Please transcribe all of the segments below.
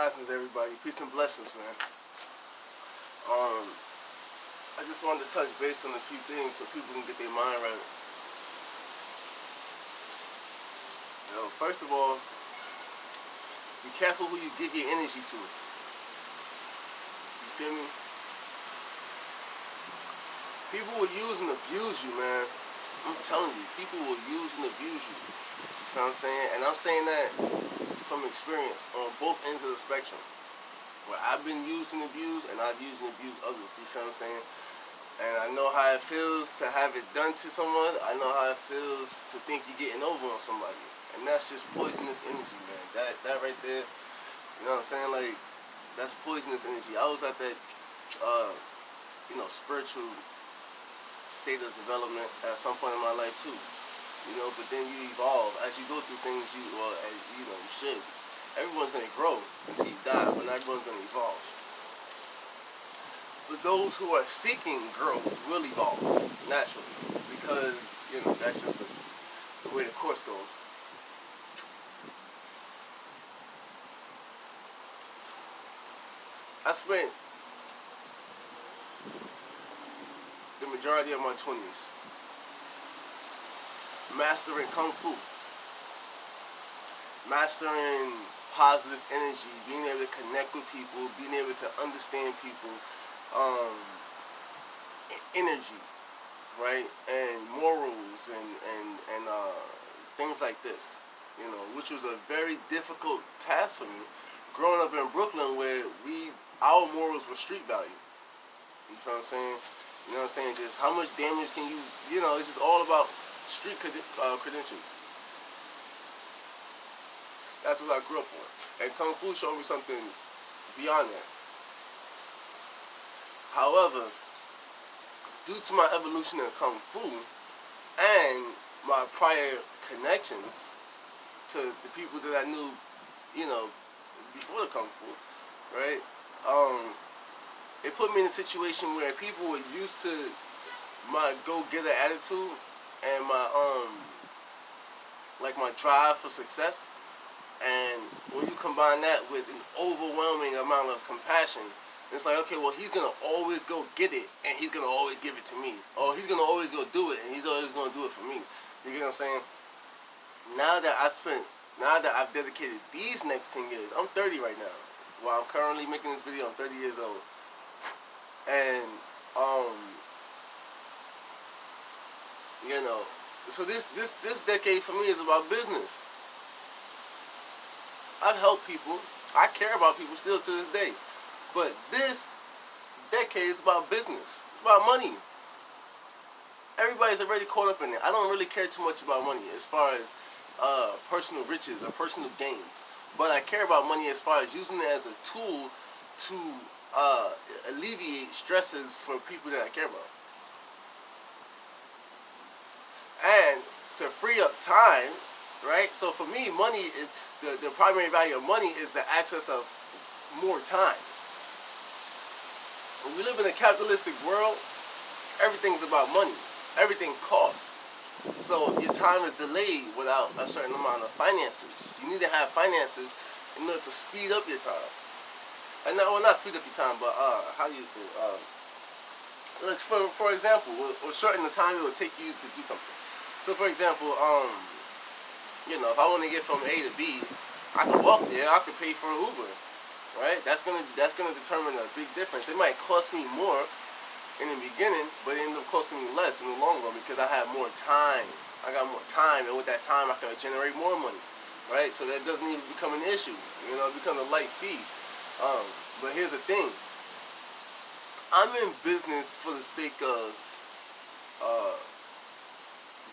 risings, everybody. Peace and blessings, man. I just wanted to touch base on a few things so people can get their mind right. First of all, be careful who you give your energy to. You feel me? People will use and abuse you, man. I'm telling you, people will use and abuse you. You feel what I'm saying? And I'm saying that from experience on both ends of the spectrum. Where I've been used and abused, and I've used and abused others. You feel what I'm saying? And I know how it feels to have it done to someone. I know how it feels to think you're getting over on somebody. And that's just poisonous energy, man. That right there, you know what I'm saying? Like, that's poisonous energy. I was at that, spiritual state of development at some point in my life too. But then you evolve as you go through things. You should. Everyone's gonna grow until you die, but not everyone's gonna evolve. But those who are seeking growth will evolve naturally, because that's just the way the course goes. I spent the majority of my 20s mastering Kung Fu, mastering positive energy, being able to connect with people, being able to understand people, energy, right, and morals and things like this, which was a very difficult task for me, growing up in Brooklyn, where our morals were street value. You know what I'm saying? You know what I'm saying? Just how much damage can you, it's just all about street credentials. That's what I grew up on. And Kung Fu showed me something beyond that. However, due to my evolution in Kung Fu and my prior connections to the people that I knew, before the Kung Fu, right? It put me in a situation where people were used to my go-getter attitude and my drive for success. And when you combine that with an overwhelming amount of compassion, it's like, okay, well, he's going to always go get it, and he's going to always give it to me. Or he's going to always go do it, and he's always going to do it for me. You get what I'm saying? Now that I've dedicated these next 10 years, I'm 30 right now. While I'm currently making this video, I'm 30 years old. And, so this decade for me is about business. I've helped people. I care about people still to this day. But this decade is about business. It's about money. Everybody's already caught up in it. I don't really care too much about money as far as personal riches or personal gains. But I care about money as far as using it as a tool to alleviate stresses for people that I care about. And to free up time, right? So for me, money is the primary value of money is the access of more time. When we live in a capitalistic world, everything's about money. Everything costs. So your time is delayed without a certain amount of finances. You need to have finances in order to speed up your time. And not speed up your time, but how do you say? Like for example, or shorten the time it would take you to do something. So for example, if I want to get from A to B, I can walk there. I can pay for an Uber, right? That's gonna determine a big difference. It might cost me more in the beginning, but it ends up costing me less in the long run because I have more time. I got more time, and with that time, I can generate more money, right? So that doesn't even become an issue. It becomes a light fee. But here's the thing. I'm in business for the sake of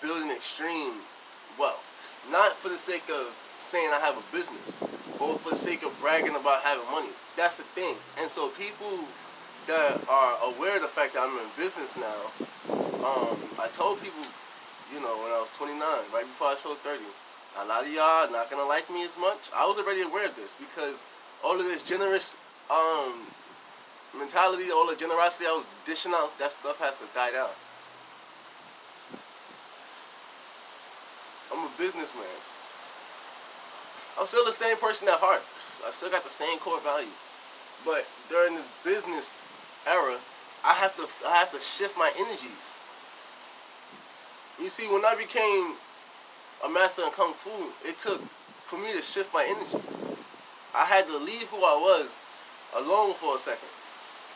building extreme wealth. Not for the sake of saying I have a business, or for the sake of bragging about having money. That's the thing. And so people that are aware of the fact that I'm in business now, I told people, when I was 29, right before I turned 30, a lot of y'all are not going to like me as much. I was already aware of this because all of this generous mentality, all the generosity I was dishing out, that stuff has to die down. I'm a businessman. I'm still the same person at heart. I still got the same core values. But during this business era, I have to shift my energies. You see, when I became a master in Kung Fu, it took for me to shift my energies. I had to leave who I was alone for a second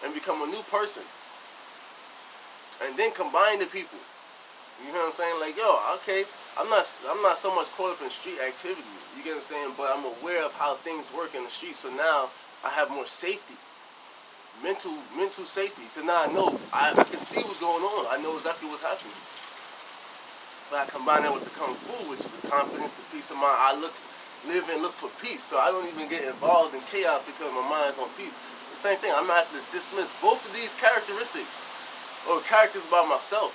and become a new person. And then combine the people. You know what I'm saying? Like, yo, okay, I'm not so much caught up in street activity. You get what I'm saying? But I'm aware of how things work in the street. So now I have more safety, mental safety. Because now I know I can see what's going on. I know exactly what's happening. But I combine that with the Kung Fu, which is the confidence, the peace of mind. I live and look for peace. So I don't even get involved in chaos because my mind's on peace. The same thing. I'm gonna have to dismiss both of these characteristics or characters about myself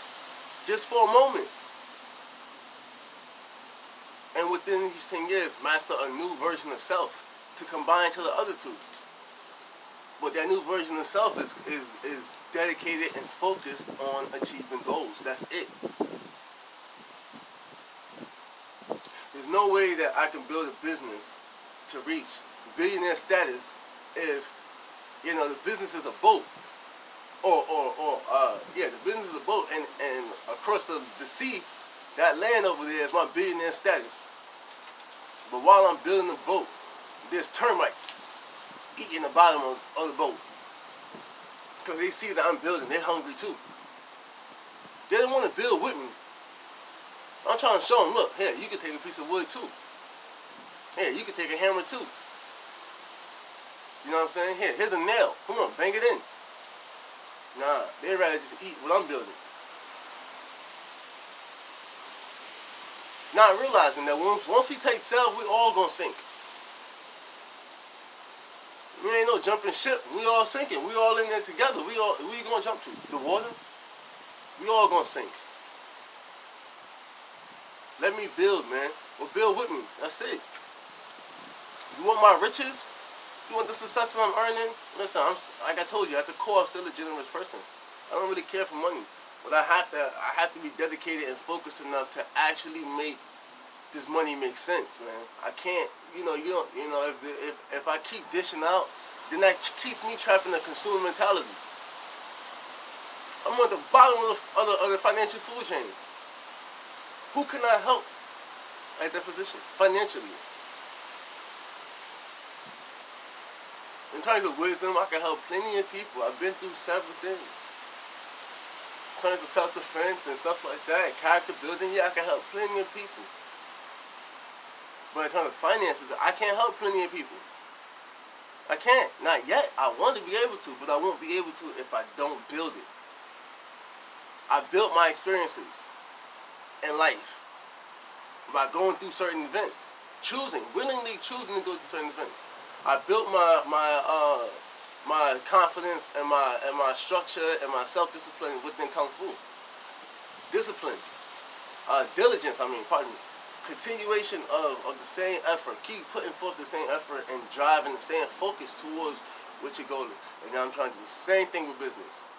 just for a moment. And within these 10 years, master a new version of self to combine to the other two. But that new version of self is dedicated and focused on achieving goals. That's it. There's no way that I can build a business to reach billionaire status if, the business is a boat. The business is a boat, and across the sea, that land over there is my billionaire status. But while I'm building the boat, there's termites eating the bottom of the boat. Because they see that I'm building, they're hungry too. They don't want to build with me. I'm trying to show them, look, here, you can take a piece of wood too. Here, you can take a hammer too. You know what I'm saying? Here's a nail. Come on, bang it in. Nah, they'd rather just eat what I'm building. Not realizing that once we take self, we all gonna sink. We ain't no jumping ship. We all sinking. We all in there together. We gonna jump to the water. We all gonna sink. Let me build, man. Well, build with me. That's it. You want my riches? You want the success that I'm earning? Listen, like I told you, at the core, I'm still a generous person. I don't really care for money, but I have to be dedicated and focused enough to actually make this money make sense, man. I can't, if I keep dishing out, then that keeps me trapped in a consumer mentality. I'm at the bottom of the financial food chain. Who can I help at that position financially? In terms of wisdom, I can help plenty of people. I've been through several things. In terms of self-defense and stuff like that, character building, I can help plenty of people. But in terms of finances, I can't help plenty of people. I can't. Not yet. I want to be able to, but I won't be able to if I don't build it. I built my experiences in life by going through certain events. Willingly choosing to go through certain events. I built my confidence and my structure and my self-discipline within Kung Fu. Discipline, diligence. Pardon me. Continuation of the same effort. Keep putting forth the same effort and driving the same focus towards what your goal is. And now I'm trying to do the same thing with business.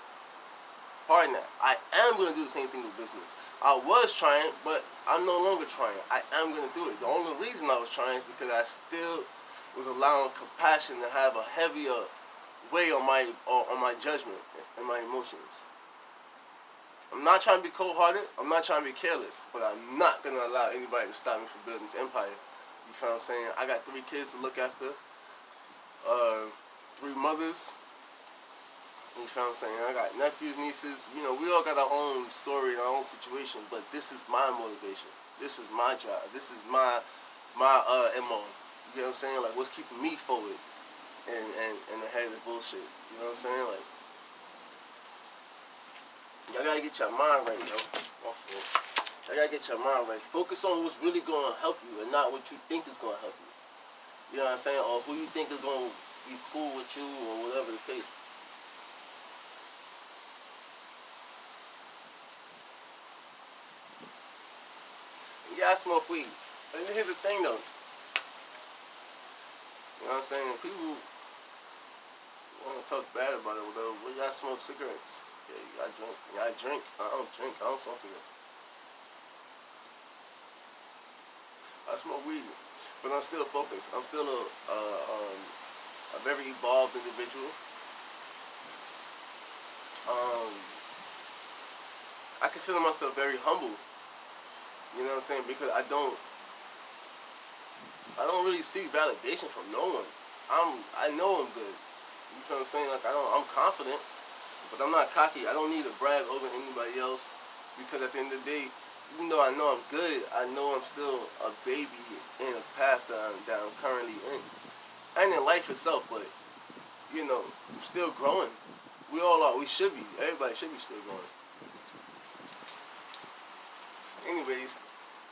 Pardon that. I am going to do the same thing with business. I was trying, but I'm no longer trying. I am going to do it. The only reason I was trying is because I still was allowing compassion to have a heavier weight on my judgment and my emotions. I'm not trying to be cold-hearted. I'm not trying to be careless. But I'm not going to allow anybody to stop me from building this empire. You feel what I'm saying? I got 3 kids to look after. 3 mothers. You feel what I'm saying? I got nephews, nieces. We all got our own story and our own situation. But this is my motivation. This is my drive. This is my MO. You know what I'm saying? Like, what's keeping me forward and ahead of bullshit. You know what I'm saying? Like, y'all gotta get your mind right, yo. Y'all gotta get your mind right. Focus on what's really gonna help you and not what you think is gonna help you. You know what I'm saying? Or who you think is gonna be cool with you or whatever the case. Yeah, I smoke weed. But here's the thing though. You know what I'm saying? People want to talk bad about it, whatever. But y'all smoke cigarettes. Yeah, I drink. Yeah, I drink. I don't drink. I don't smoke cigarettes. I smoke weed. but I'm still focused. I'm still a very evolved individual. Um, I consider myself very humble. You know what I'm saying? Because I don't really seek validation from no one. I know I'm good. You feel what I'm saying? Like I'm confident, but I'm not cocky. I don't need to brag over anybody else because at the end of the day, even though I know I'm good, I know I'm still a baby in a path that I'm currently in. And in life itself, but I'm still growing. We all are. We should be. Everybody should be still growing. Anyways,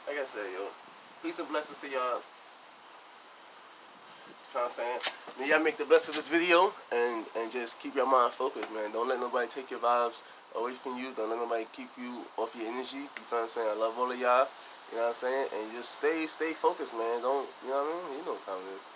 like I said, yo, peace and blessings to y'all. You know what I'm saying? Then y'all make the best of this video and just keep your mind focused, man. Don't let nobody take your vibes away from you. Don't let nobody keep you off your energy. You feel what I'm saying? I love all of y'all. You know what I'm saying? And just stay focused, man. Don't, you know what I mean? You know what time it is.